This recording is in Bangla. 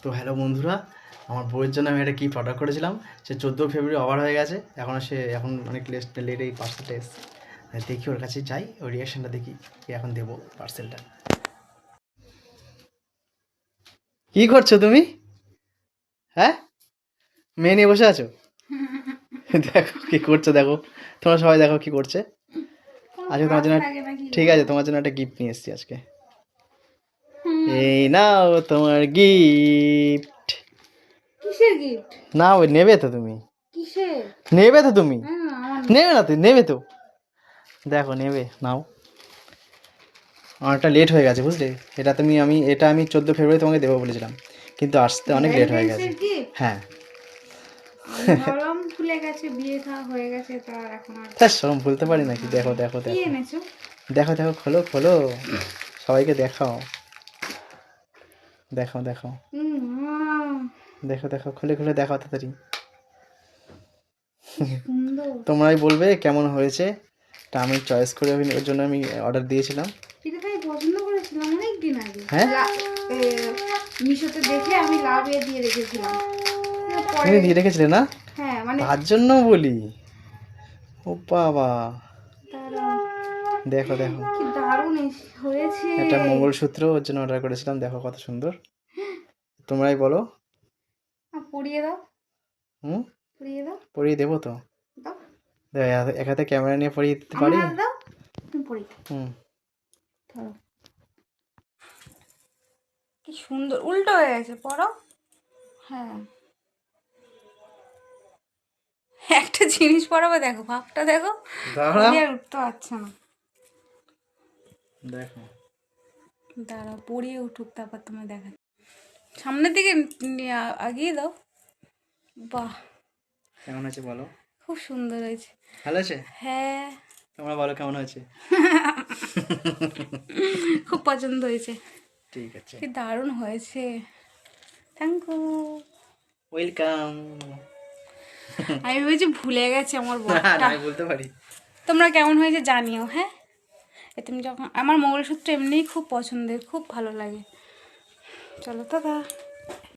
তো হ্যালো বন্ধুরা, আমার বউয়ের জন্য আমি একটা গিফট অর্ডার করেছিলাম। সে 14 ফেব্রুয়ারি ওভার হয়ে গেছে, এখন অনেক লেট এই পার্সেলটা এসছে। দেখি ওর কাছে যাই, ওর রিয়াকশানটা দেখি কি এখন দেবো পার্সেলটা। কি করছো তুমি? হ্যাঁ, মেয়ে নিয়ে বসে আছো? দেখো কি করছো, দেখো তোমরা সবাই দেখো কি করছে। আজকে তোমার জন্য ঠিক আছে, তোমার জন্য একটা গিফট নিয়ে এসেছি আজকে। এই নাও তোমার গিফট। কিসের গিফট? নাও, নেবে তো তুমি? কিসের? নেবে তো তুমি? আমার নেবে না? তুই নেবে তো? দেখো নেবে, নাও। অনেকটা লেট হয়ে গেছে বুঝলে। এটা আমি 14 ফেব্রুয়ারি তোমাকে দেবো বলেছিলাম, কিন্তু আসতে অনেক লেট হয়ে গেছে। ভ্যালেন্টাইন্সের গিফট? হ্যাঁ। আমি ভাবলাম ভুলে গেছে, বিয়ে থা হয়ে গেছে, তো আর এখন আর তা সরম ভুলতে পারি নাকি? দেখো দেখো কি দেখো এনেছো? দেখো দেখো, খোলো খোলো, সবাইকে দেখাও। দেখো দেখো মা, দেখো দেখো, খুলে খুলে দেখাও তাড়াতাড়ি। সুন্দর। তোমরাই বলবে কেমন হয়েছে। তা আমি চয়েস করে ওর জন্য আমি অর্ডার দিয়েছিলাম। এটা তো আমি পছন্দ করেছিলাম অনেক দিন আগে। হ্যাঁ, মিশোতে দেখে আমি লাভ দিয়ে রেখেছিলাম। পরে তুমি দিয়ে রেখেছিলে না? হ্যাঁ, মানে তার জন্য বলি। ও বাবা, দারুণ, দেখো দেখো, কি দারুণ হয়েছে। একটা মঙ্গলসূত্র ওর জন্য অর্ডার করেছিলাম, দেখো কত সুন্দর। তোমরাই বলো। পরিয়ে দাও, হুম, পরিয়ে দাও, পরিয়ে দেবো তো। দাও। এক হাতে ক্যামেরা নিয়ে পরিয়ে দিতে আমার পারি। হাত দাও, তুমি পরিয়ে দাও। হুম, ধরো, কি সুন্দর উল্টো হয়ে গেছে, পড়ো। হ্যাঁ, একটা জিনিস পড়াবো, দেখো ভাবটা দেখো। দাঁড়াও, পরে আর উঠতে পারছে না। দেখো দাঁড়াও, পড়িয়ে উঠুক, তারপর তোমায় দেখা। সামনের দিকে আগিয়ে দাও। বাহ, কেমন হয়েছে বলো। খুব সুন্দর হয়েছে। ভালো আছে? হ্যাঁ, তোমরা বলো কেমন হয়েছে। খুব পছন্দ হয়েছে, ঠিক আছে, কি দারুণ হয়েছে। Thank you. ওয়েলকাম। আমি ভেবেছি ভুলে গেছে আমার না বরটা। আমি বলতে পারি। তোমরা কেমন হয়েছে জানিও। হ্যাঁ, তুমি যখন আমার মঙ্গলসূত্র এমনিই খুব পছন্দের, খুব ভালো লাগে। চলো দাদা।